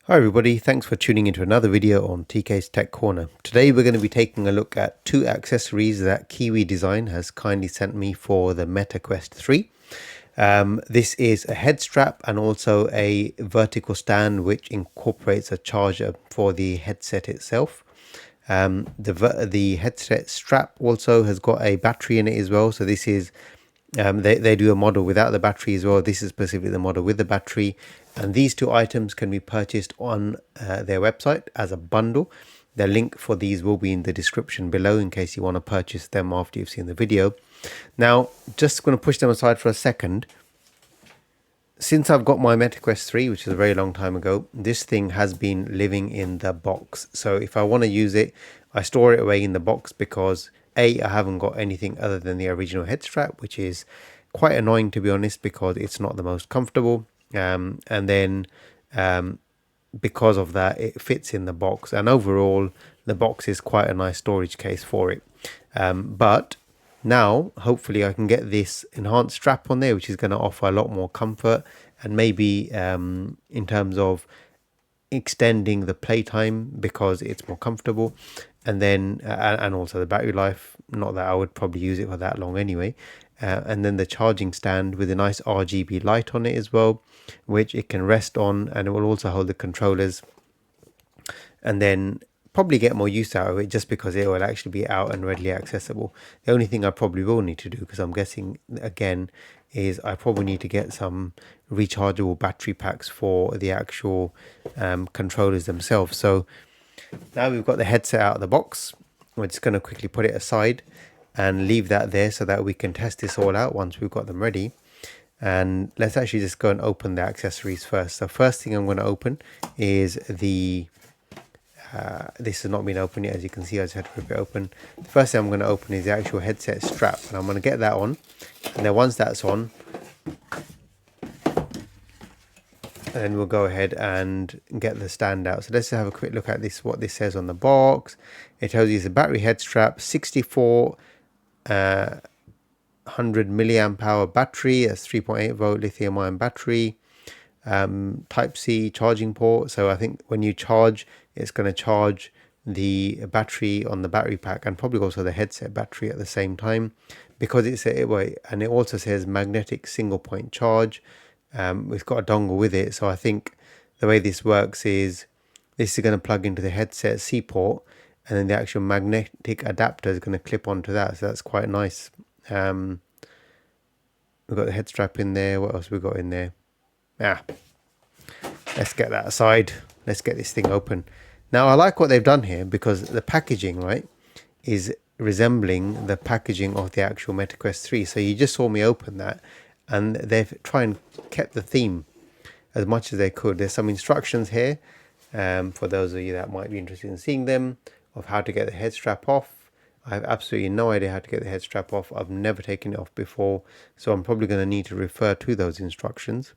Hi everybody, thanks for tuning into another video on TK's Tech Corner. Today we're going to be taking a look at two accessories that Kiwi Design has kindly sent me for the Meta Quest 3. This is a head strap and also a vertical stand which incorporates a charger for the headset itself. The headset strap also has got a battery in it as well, so this is they do a model without the battery as well. This is specifically the model with the battery, and these two items can be purchased on their website as a bundle. The link for these will be in the description below in case you want to purchase them after you've seen the video. Now, just going to push them aside for a second. Since I've got my Meta Quest 3, which is a very long time ago, this thing has been living in the box. So if I want to use it, I store it away in the box because I haven't got anything other than the original head strap, which is quite annoying to be honest because it's not the most comfortable. And then because of that, it fits in the box, and overall the box is quite a nice storage case for it. But now hopefully I can get this enhanced strap on there, which is going to offer a lot more comfort and maybe in terms of extending the playtime because it's more comfortable, and then and also the battery life, not that I would probably use it for that long anyway. And then the charging stand with a nice RGB light on it as well, which it can rest on, and it will also hold the controllers, and then probably get more use out of it just because it will actually be out and readily accessible. The only thing I probably will need to do, because I'm guessing again, is I probably need to get some rechargeable battery packs for the actual controllers themselves. So now we've got the headset out of the box, we're just going to quickly put it aside and leave that there so that we can test this all out once we've got them ready. And let's actually just go and open the accessories first. So first thing I'm going to open is the this has not been opened yet, as you can see. I just had to rip it open. The first thing I'm going to open is the actual headset strap, and I'm going to get that on, and then once that's on, then we'll go ahead and get the stand out. So let's have a quick look at this, what this says on the box. It tells you it's a battery head strap, 6400 milliamp hour battery, that's 3.8 volt lithium ion battery, type C charging port. So I think when you charge, it's going to charge the battery on the battery pack and probably also the headset battery at the same time, because it's and it also says magnetic single point charge. We've got a dongle with it, so I think the way this works is this is going to plug into the headset C port, and then the actual magnetic adapter is going to clip onto that, so that's quite nice. We've got the head strap in there. What else we got in there? Let's get that aside. Let's get this thing open. Now I like what they've done here because the packaging, right, is resembling the packaging of the actual Meta Quest 3. So you just saw me open that, and they've tried and kept the theme as much as they could. There's some instructions here for those of you that might be interested in seeing them, of how to get the head strap off. I have absolutely no idea how to get the head strap off. I've never taken it off before, so I'm probably going to need to refer to those instructions.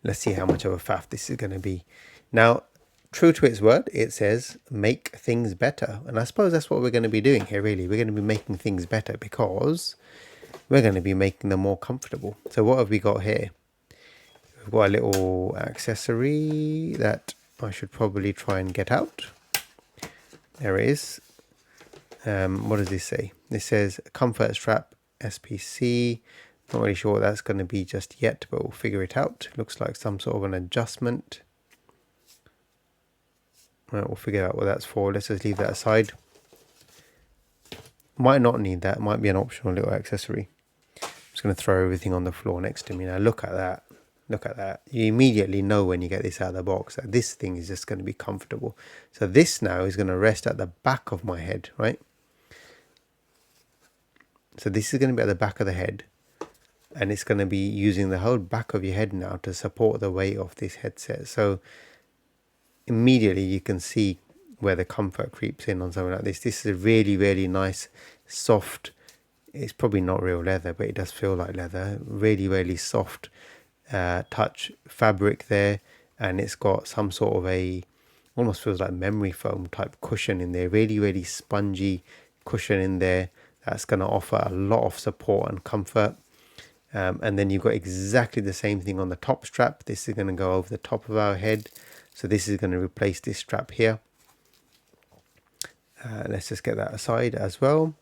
Let's see how much of a faff this is going to be. Now, true to its word, it says make things better, and I suppose that's what we're going to be doing here. Really, we're going to be making things better because we're going to be making them more comfortable. So what have we got here? We've got a little accessory that I should probably try and get out. There it is. What does this say? This says comfort strap SPC. Not really sure what that's going to be just yet, but we'll figure it out. Looks like some sort of an adjustment. Right, we'll figure out what that's for. Let's just leave that aside. Might not need that. Might be an optional little accessory. I'm just going to throw everything on the floor next to me. Now look at that. Look at that. You immediately know when you get this out of the box that this thing is just going to be comfortable. So this now is going to rest at the back of my head, right? So this is going to be at the back of the head, and it's going to be using the whole back of your head now to support the weight of this headset. So immediately you can see where the comfort creeps in on something like this. This is a really, really nice, soft, it's probably not real leather, but it does feel like leather. Really, really soft touch fabric there, and it's got some sort of almost feels like memory foam type cushion in there. Really, really spongy cushion in there that's going to offer a lot of support and comfort. And then you've got exactly the same thing on the top strap. This is going to go over the top of our head, so this is going to replace this strap here. Let's just get that aside as well.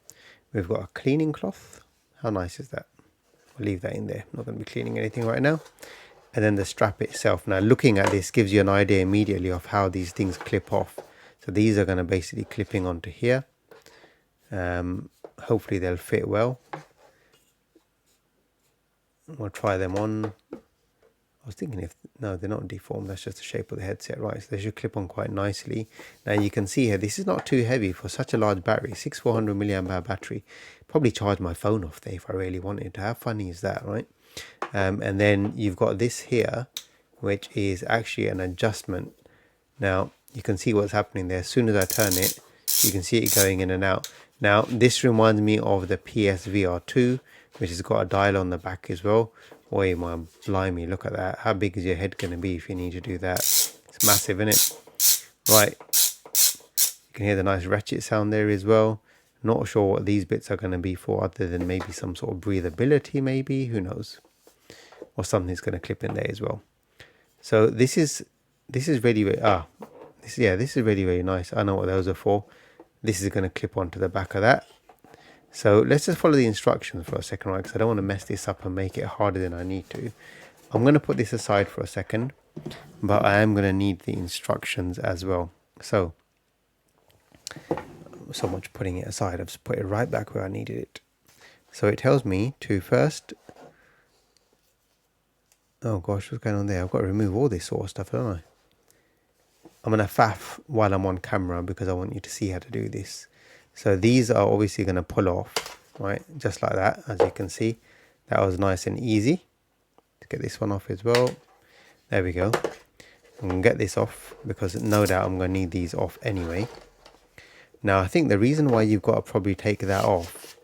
We've got a cleaning cloth. How nice is that? I'll leave that in there. I'm not going to be cleaning anything right now. And then the strap itself. Now looking at this gives you an idea immediately of how these things clip off. So these are going to basically clipping onto here. Hopefully they'll fit well. We'll try them on. I was thinking no, they're not deformed, that's just the shape of the headset, right? So they should clip on quite nicely. Now you can see here, this is not too heavy for such a large battery, 6400 milliamp hour battery. Probably charge my phone off there if I really wanted to. How funny is that, right? And then you've got this here, which is actually an adjustment. Now you can see what's happening there. As soon as I turn it, you can see it going in and out. Now this reminds me of the PSVR2, which has got a dial on the back as well. Oi, my blimey, look at that. How big is your head going to be if you need to do that? It's massive, isn't it? Right. You can hear the nice ratchet sound there as well. Not sure what these bits are going to be for, other than maybe some sort of breathability, maybe. Who knows? Or something's going to clip in there as well. So this is really, this is really, really nice. I know what those are for. This is going to clip onto the back of that. So let's just follow the instructions for a second, right? Because I don't want to mess this up and make it harder than I need to. I'm going to put this aside for a second, but I am going to need the instructions as well. So much putting it aside, I've just put it right back where I needed it. So it tells me to first, oh gosh, what's going on there? I've got to remove all this sort of stuff, don't I? I'm going to faff while I'm on camera because I want you to see how to do this. So these are obviously going to pull off, right? Just like that, as you can see. That was nice and easy. Let's get this one off as well. There we go. I'm going to get this off because no doubt I'm going to need these off anyway. Now, I think the reason why you've got to probably take that off.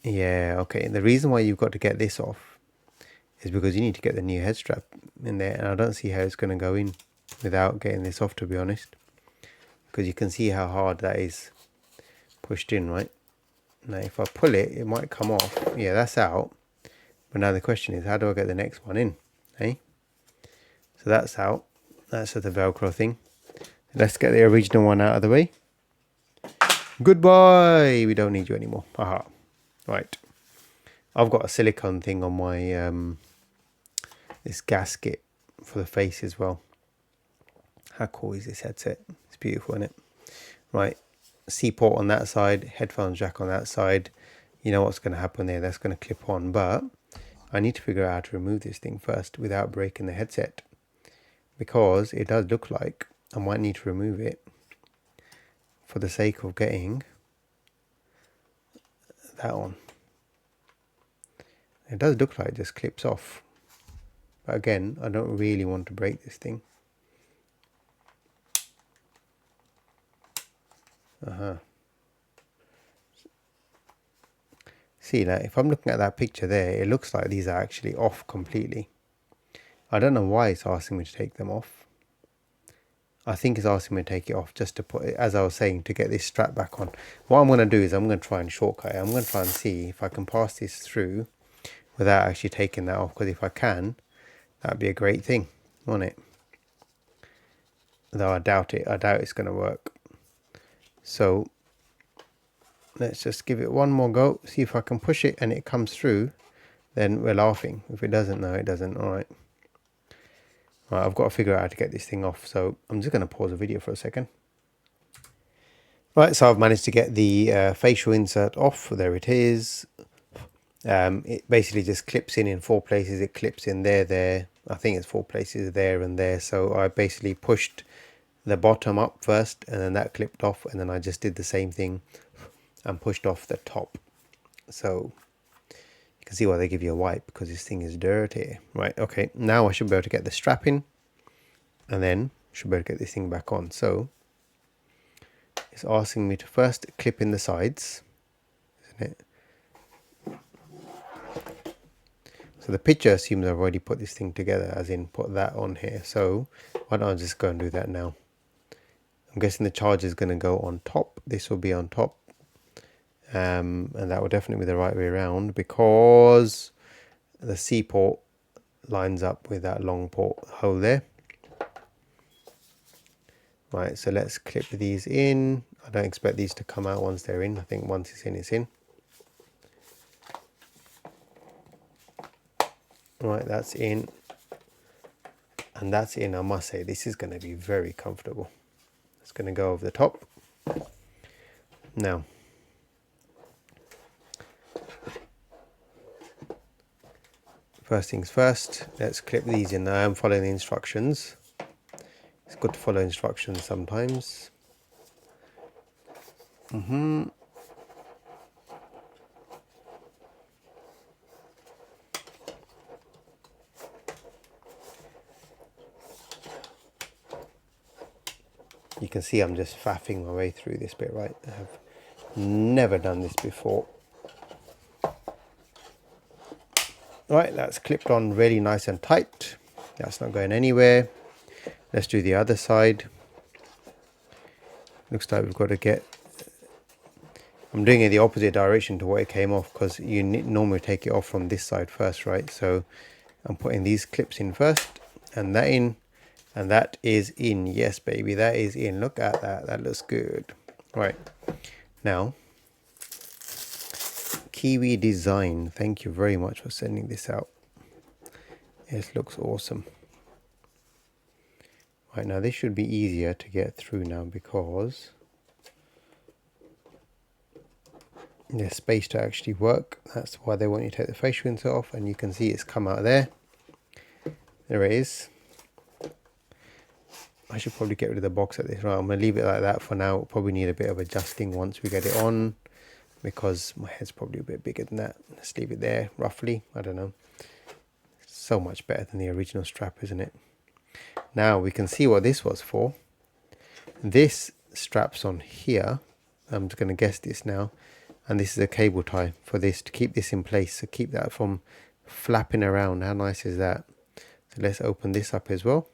Yeah, okay. The reason why you've got to get this off is because you need to get the new head strap in there. And I don't see how it's going to go in without getting this off, to be honest. Because you can see how hard that is pushed in, right? Now if I pull it, it might come off. Yeah, that's out. But now the question is, how do I get the next one in? Hey? So that's out. That's the Velcro thing. Let's get the original one out of the way. Goodbye! We don't need you anymore. Aha. Right. I've got a silicone thing on my this gasket for the face as well. How cool is this headset? It's beautiful, isn't it? Right, C port on that side, headphones jack on that side. You know what's going to happen there. That's going to clip on, but I need to figure out how to remove this thing first without breaking the headset, because it does look like I might need to remove it for the sake of getting that on. It does look like it just clips off, but again, I don't really want to break this thing. See that if I'm looking at that picture there, it looks like these are actually off completely. I don't know why it's asking me to take them off. I think it's asking me to take it off just to put it, as I was saying, to get this strap back on. What I'm going to do is I'm going to try and shortcut it. I'm going to try and see if I can pass this through without actually taking that off, because if I can, that'd be a great thing, wouldn't it? Though I doubt it. I doubt it's going to work. So let's just give it one more go, see if I can push it and it comes through, then we're laughing. If it doesn't, no, it doesn't. All right. Right, I've got to figure out how to get this thing off, so I'm just going to pause the video for a second. Right, so I've managed to get the facial insert off. There it is. It basically just clips in 4 places. It clips in there. I think it's 4 places, there and there. So I basically pushed the bottom up first, and then that clipped off, and then I just did the same thing and pushed off the top. So you can see why they give you a wipe, because this thing is dirty. Right, okay, now I should be able to get the strap in, and then should be able to get this thing back on. So it's asking me to first clip in the sides, isn't it? So the picture assumes I've already put this thing together, as in put that on here. So why don't I just go and do that now? I'm guessing the charger is going to go on top. This will be on top. and that will definitely be the right way around because the C port lines up with that long port hole there. Right, so let's clip these in. I don't expect these to come out once they're in. I think once it's in, it's in. Right, that's in. And that's in. I must say, this is going to be very comfortable. It's going to go over the top. Now, first things first, let's clip these in. I am following the instructions. It's good to follow instructions sometimes. You can see I'm just faffing my way through this bit, right? I have never done this before. Right, that's clipped on really nice and tight. That's not going anywhere. Let's do the other side. Looks like we've got to get... I'm doing it the opposite direction to what it came off because you normally take it off from this side first, right? So I'm putting these clips in first and that in. And that is in. Yes, baby, that is in. Look at that. That looks good. Right. Now, Kiwi Design. Thank you very much for sending this out. It looks awesome. Right, now this should be easier to get through now because there's space to actually work. That's why they want you to take the facial insert off, and you can see it's come out of there. There it is. I should probably get rid of the box at this. Right, I'm going to leave it like that for now. We'll probably need a bit of adjusting once we get it on because my head's probably a bit bigger than that. Let's leave it there roughly. I don't know. So much better than the original strap, isn't it? Now we can see what this was for. This straps on here. I'm just going to guess this now. And this is a cable tie for this to keep this in place. So keep that from flapping around. How nice is that? So let's open this up as well.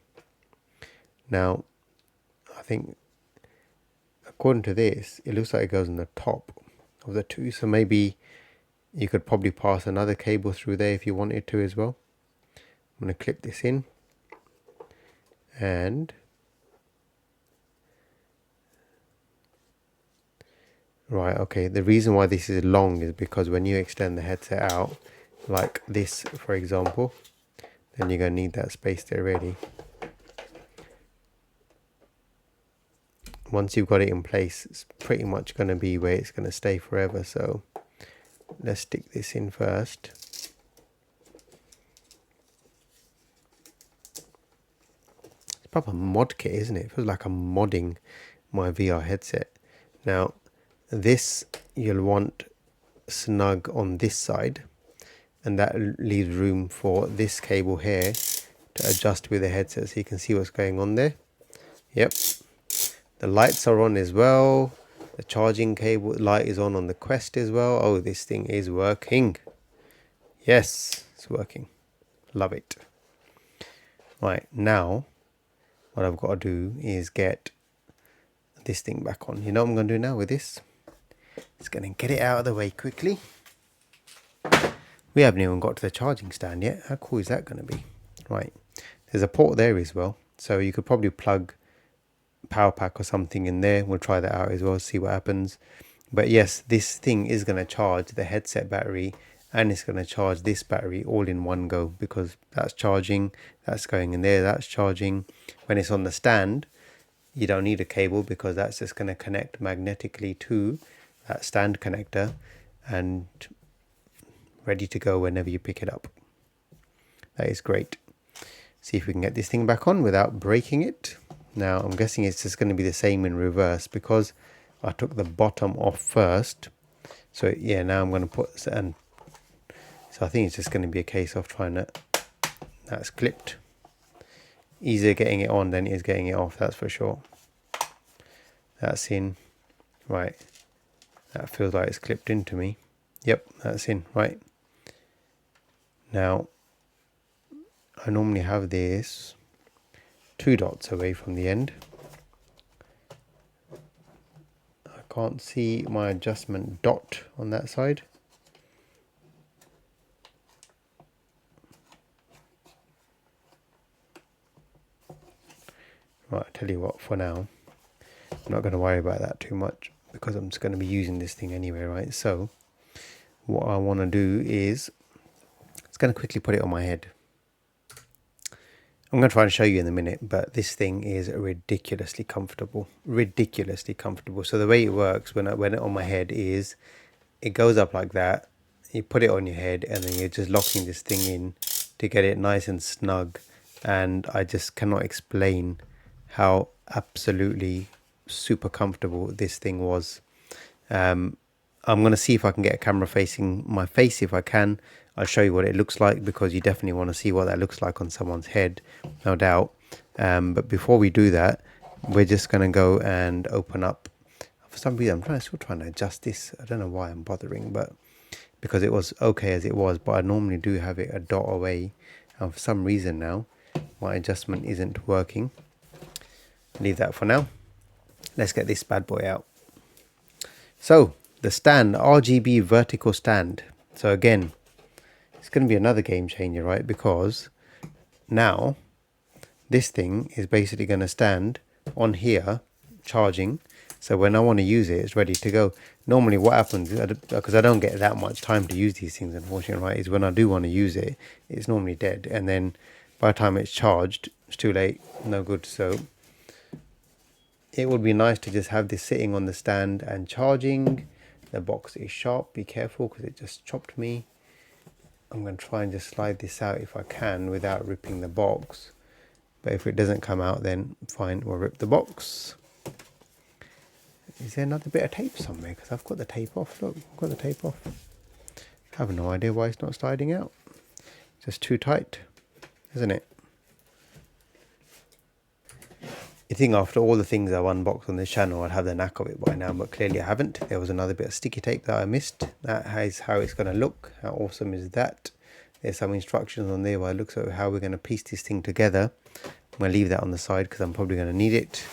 Now, I think according to this, it looks like it goes on the top of the two. So maybe you could probably pass another cable through there if you wanted to as well. I'm going to clip this in. And right, okay, the reason why this is long is because when you extend the headset out, like this, for example, then you're going to need that space there ready. Once you've got it in place, it's pretty much going to be where it's going to stay forever. So let's stick this in first. It's proper mod kit, isn't it? It feels like I'm modding my VR headset. Now, this you'll want snug on this side, and that leaves room for this cable here to adjust with the headset so you can see what's going on there. Yep. The lights are on as well. The charging cable light is on the Quest as well. Oh, this thing is working. Yes, it's working. Love it. Right, now what I've got to do is get this thing back on. You know what I'm going to do now with this? It's going to get it out of the way quickly. We haven't even got to the charging stand yet. How cool is that going to be? Right, there's a port there as well. So you could probably plug power pack or something in there. We'll try that out as well, see what happens. But yes, this thing is going to charge the headset battery and it's going to charge this battery all in one go because that's charging, that's going in there, that's charging. When it's on the stand, you don't need a cable because that's just going to connect magnetically to that stand connector and ready to go whenever you pick it up. That is great. See if we can get this thing back on without breaking it. Now I'm guessing it's just going to be the same in reverse because I took the bottom off first. So yeah, now I'm going to put, and so I think it's just going to be a case of trying to, that's clipped. Easier getting it on than it is getting it off, that's for sure. That's in. Right, that feels like it's clipped into me. Yep, that's in. Right, now I normally have this 2 dots away from the end. I can't see my adjustment dot on that side. Right, I tell you what, for now, I'm not going to worry about that too much because I'm just going to be using this thing anyway, right? So what I want to do is, it's going to quickly put it on my head. I'm going to try and show you in a minute, but this thing is ridiculously comfortable. Ridiculously comfortable. So the way it works when it on my head is, it goes up like that. You put it on your head and then you're just locking this thing in to get it nice and snug. And I just cannot explain how absolutely super comfortable this thing was. I'm going to see if I can get a camera facing my face. If I can, I'll show you what it looks like, because you definitely want to see what that looks like on someone's head, no doubt. But before we do that, we're just going to go and open up. For some reason, I'm still trying to adjust this. I don't know why I'm bothering, but because it was okay as it was, but I normally do have it a dot away. And for some reason now, my adjustment isn't working. Leave that for now. Let's get this bad boy out. So the stand, RGB vertical stand. So again, it's going to be another game changer, right? Because now this thing is basically going to stand on here charging. So when I want to use it, it's ready to go. Normally what happens, because I don't get that much time to use these things, unfortunately, right, is when I do want to use it, it's normally dead. And then by the time it's charged, it's too late, no good. So it would be nice to just have this sitting on the stand and charging. The box is sharp, be careful because it just chopped me. I'm going to try and just slide this out if I can without ripping the box. But if it doesn't come out, then fine, we'll rip the box. Is there another bit of tape somewhere? Because I've got the tape off. Look, I've got the tape off. I have no idea why it's not sliding out. Just too tight, isn't it? You think after all the things I've unboxed on this channel, I'd have the knack of it by now, but clearly I haven't. There was another bit of sticky tape that I missed. That is how it's going to look. How awesome is that? There's some instructions on there where it looks at how we're going to piece this thing together. I'm going to leave that on the side because I'm probably going to need it.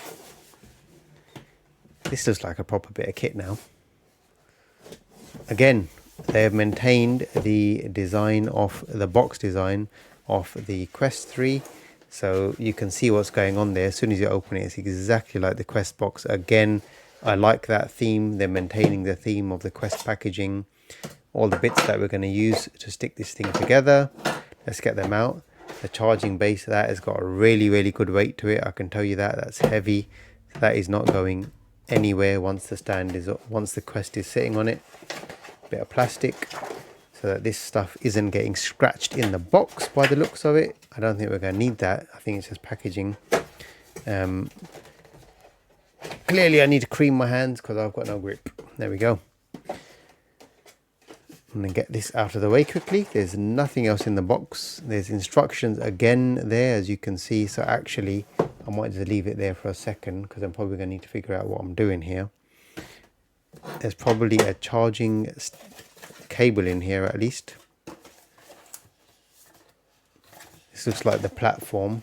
This looks like a proper bit of kit now. Again, they have maintained the design of the box design of the Quest 3. So you can see what's going on there. As soon as you open it, it's exactly like the Quest box. Again, I like that theme. They're maintaining the theme of the Quest packaging. All the bits that we're going to use to stick this thing together. Let's get them out. The charging base of that has got a really, really good weight to it. I can tell you that. That's heavy. That is not going anywhere once the Quest is sitting on it. Bit of plastic, so that this stuff isn't getting scratched in the box by the looks of it. I don't think we're going to need that. I think it's just packaging. Clearly I need to cream my hands because I've got no grip. There we go. I'm going to get this out of the way quickly. There's nothing else in the box. There's instructions again there, as you can see. So actually I might just leave it there for a second because I'm probably going to need to figure out what I'm doing here. There's probably a charging cable in here at least. This looks like the platform,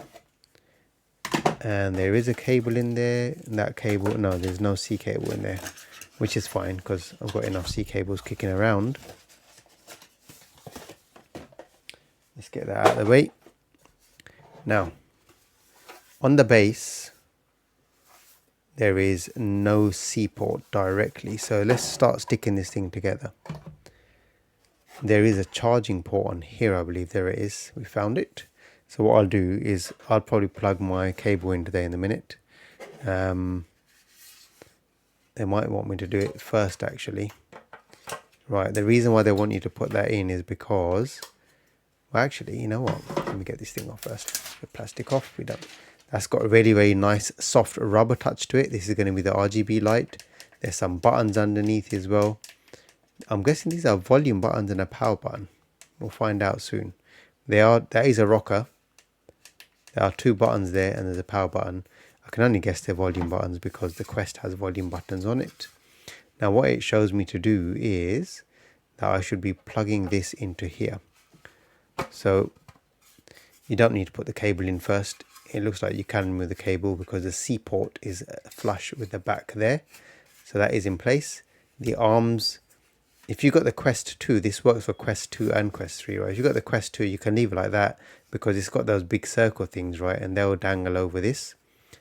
and there is a cable in there. That cable, no, there's no C cable in there, which is fine because I've got enough C cables kicking around. Let's get that out of the way. Now, on the base, there is no C port directly, so let's start sticking this thing together. There is a charging port on here, I believe. There it is. We found it. So what I'll do is I'll probably plug my cable into there in a minute. They might want me to do it first, actually. Right, the reason why they want you to put that in is because, well, actually, you know what? Let me get this thing off first. The plastic off. We don't. That's got a really, really nice soft rubber touch to it. This is going to be the RGB light. There's some buttons underneath as well. I'm guessing these are volume buttons and a power button. We'll find out soon. That is a rocker. There are two buttons there and there's a power button. I can only guess they're volume buttons because the Quest has volume buttons on it. Now what it shows me to do is that I should be plugging this into here. So you don't need to put the cable in first. It looks like you can remove the cable because the C port is flush with the back there. So that is in place. The arms, if you got the Quest 2, this works for Quest 2 and Quest 3, right? If you got the Quest 2, you can leave it like that because it's got those big circle things, right? And they'll dangle over this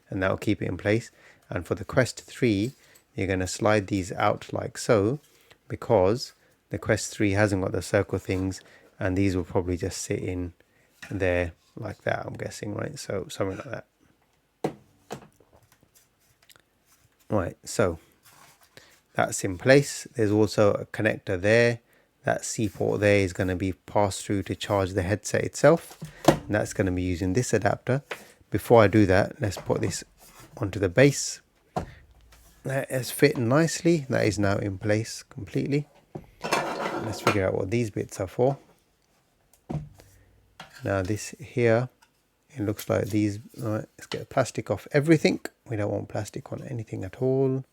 and that'll keep it in place. And for the Quest 3, you're going to slide these out like so because the Quest 3 hasn't got the circle things, and these will probably just sit in there like that, I'm guessing, right? So something like that. Right, so that's in place. There's also a connector there. That C port there is going to be passed through to charge the headset itself, and that's going to be using this adapter. Before I do that, let's put this onto the base. That is fitting nicely. That is now in place completely. Let's figure out what these bits are for. Now this here, it looks like these, right, let's get plastic off everything. We don't want plastic on anything at all.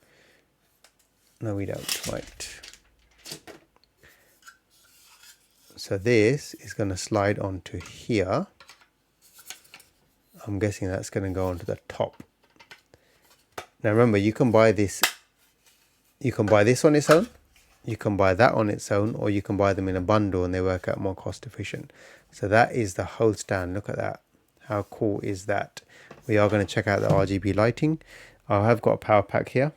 No, we don't, right. So this is going to slide onto here. I'm guessing that's going to go onto the top. Now remember, you can buy this on its own, you can buy that on its own, or you can buy them in a bundle and they work out more cost efficient. So that is the whole stand. Look at that. How cool is that? We are going to check out the RGB lighting. I have got a power pack here.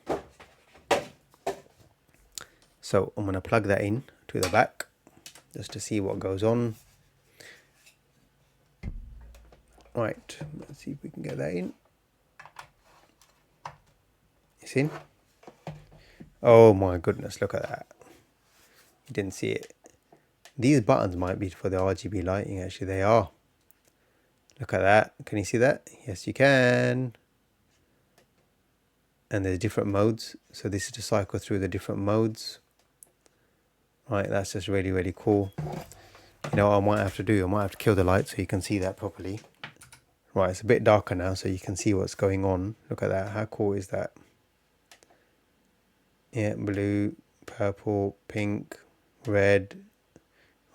So I'm going to plug that in to the back just to see what goes on. Right, let's see if we can get that in. It's in. Oh my goodness, look at that. You didn't see it. These buttons might be for the RGB lighting, actually they are. Look at that. Can you see that? Yes, you can. And there's different modes. So this is to cycle through the different modes. Right, that's just really, really cool. You know what I might have to do? I might have to kill the light so you can see that properly. Right, it's a bit darker now so you can see what's going on. Look at that. How cool is that? Yeah, blue, purple, pink, red,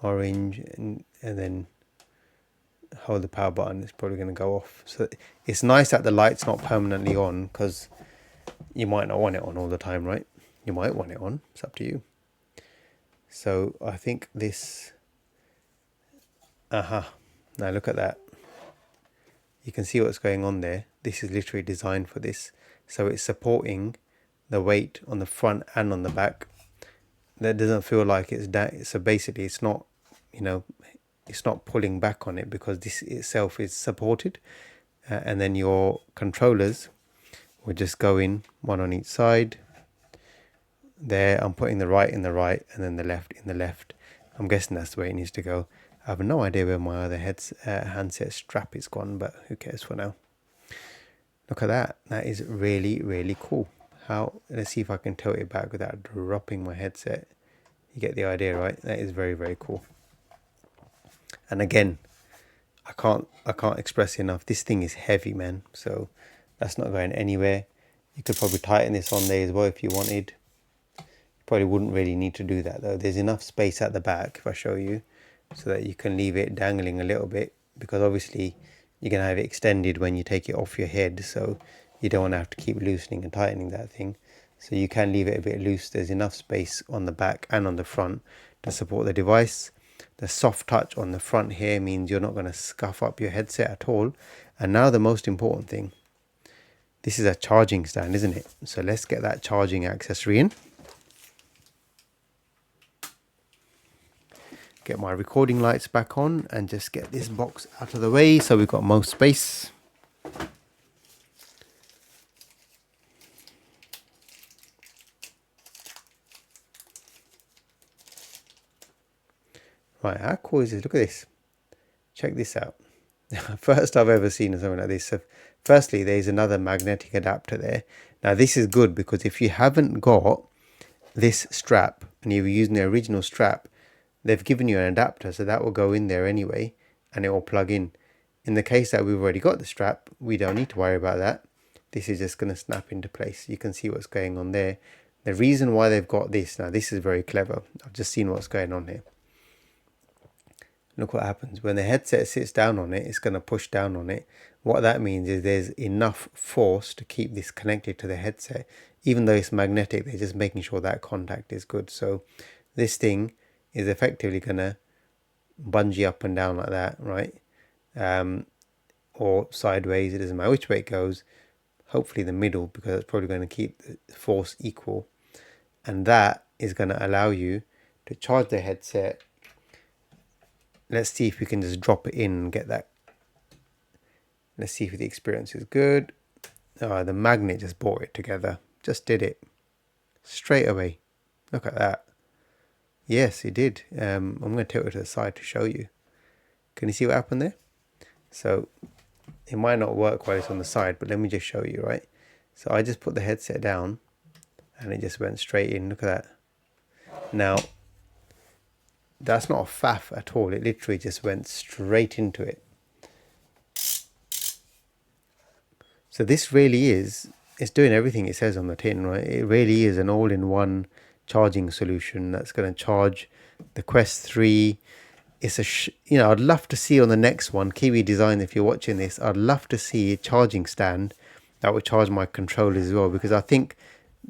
orange, and then hold the power button. It's probably going to go off. So it's nice that the light's not permanently on, because you might not want it on all the time, right? You might want it on. It's up to you. So I think this... Now look at that. You can see what's going on there. This is literally designed for this. So it's supporting the weight on the front and on the back. That doesn't feel like it's that. So basically it's not, you know, it's not pulling back on it because this itself is supported. And then your controllers will just go in, one on each side. There, I'm putting the right in the right and then the left in the left. I'm guessing that's the way it needs to go. I have no idea where my other handset strap is gone, but who cares for now. Look at that. That is really, really cool. Let's see if I can tilt it back without dropping my headset. You get the idea, right? That is very, very cool. And again, I can't express enough. This thing is heavy, man. So that's not going anywhere. You could probably tighten this on there as well if you wanted. You probably wouldn't really need to do that though. There's enough space at the back, if I show you, so that you can leave it dangling a little bit, because obviously you're going to have it extended when you take it off your head, so you don't want to have to keep loosening and tightening that thing. So you can leave it a bit loose. There's enough space on the back and on the front to support the device. The soft touch on the front here means you're not going to scuff up your headset at all. And now the most important thing, this is a charging stand, isn't it? So let's get that charging accessory in. Get my recording lights back on and just get this box out of the way so we've got most space. Right, how cool is this? Look at this. Check this out. First I've ever seen something like this. So firstly, there's another magnetic adapter there. Now this is good because if you haven't got this strap and you were using the original strap, they've given you an adapter, so that will go in there anyway and it will plug in. In the case that we've already got the strap, we don't need to worry about that. This is just going to snap into place. You can see what's going on there. The reason why they've got this, now this is very clever. I've just seen what's going on here. look what happens. When the headset sits down on it, it's going to push down on it. What that means is there's enough force to keep this connected to the headset. Even though it's magnetic, they're just making sure that contact is good. So this thing is effectively going to bungee up and down like that, right? Or sideways, it doesn't matter which way it goes. Hopefully the middle, because it's probably going to keep the force equal. And that is going to allow you to charge the headset. Let's see if we can just drop it in and get that. Let's see if the experience is good. The magnet just brought it together. Just did it. Straight away. Look at that. Yes, it did. I'm going to tilt it to the side to show you. Can you see what happened there? So it might not work while it's on the side, but let me just show you, right? So I just put the headset down and it just went straight in. Look at that. Now, that's not a faff at all. It literally just went straight into it. So this really is, it's doing everything it says on the tin, right? It really is an all-in-one charging solution that's going to charge the Quest 3. It's a, I'd love to see on the next one, Kiwi Design, if you're watching this, I'd love to see a charging stand that would charge my controllers as well, because I think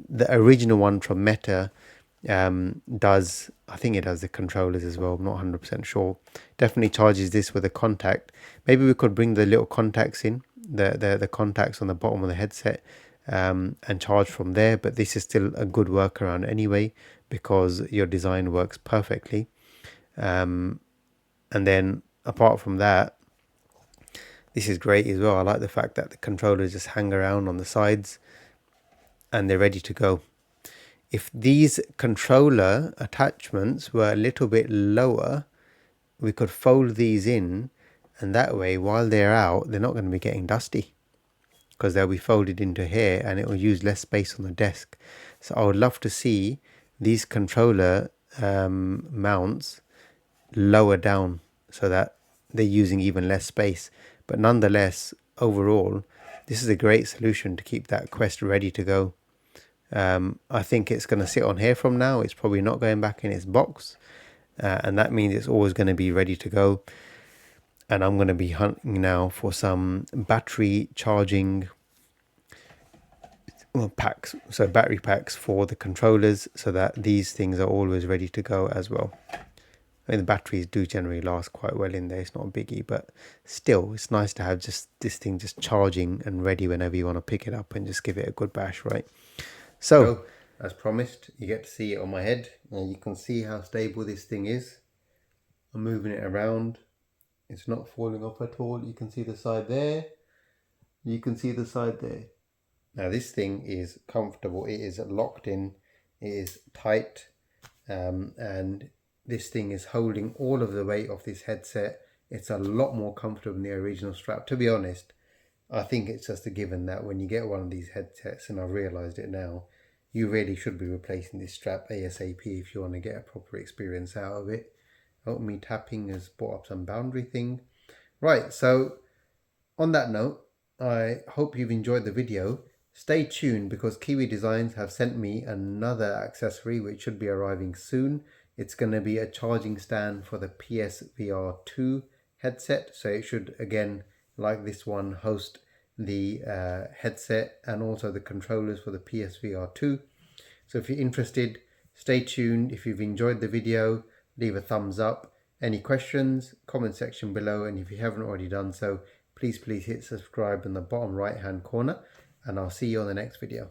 the original one from Meta does, I think it does the controllers as well. I'm not 100% sure. Definitely charges this with a contact. Maybe we could bring the little contacts in, the contacts on the bottom of the headset, and charge from there. But this is still a good workaround anyway, because your design works perfectly. And then apart from that, this is great as well. I like the fact that the controllers just hang around on the sides and they're ready to go. If these controller attachments were a little bit lower, we could fold these in, and that way while they're out, they're not going to be getting dusty because they'll be folded into here and it will use less space on the desk. So I would love to see these controller mounts lower down so that they're using even less space. But nonetheless, overall, this is a great solution to keep that Quest ready to go. I think it's going to sit on here from now. It's probably not going back in its box, and that means it's always going to be ready to go. And I'm going to be hunting now for some battery charging packs, so battery packs for the controllers, so that these things are always ready to go as well. I mean, the batteries do generally last quite well in there. It's not a biggie, but still, it's nice to have just this thing just charging and ready whenever you want to pick it up and just give it a good bash, right? So, as promised, you get to see it on my head. And you can see how stable this thing is. I'm moving it around. It's not falling off at all. You can see the side there. You can see the side there. Now this thing is comfortable. It is locked in. It is tight. And this thing is holding all of the weight of this headset. It's a lot more comfortable than the original strap. To be honest, I think it's just a given that when you get one of these headsets, and I've realised it now, you really should be replacing this strap ASAP if you want to get a proper experience out of it. Oh, me tapping has brought up some boundary thing. Right, so on that note, I hope you've enjoyed the video. Stay tuned because Kiwi Designs have sent me another accessory which should be arriving soon. It's going to be a charging stand for the PSVR 2 headset. So it should, again, like this one, host the headset and also the controllers for the PSVR 2. So if you're interested, stay tuned. If you've enjoyed the video, leave a thumbs up. Any questions, comment section below, and if you haven't already done so, please hit subscribe in the bottom right hand corner, and I'll see you on the next video.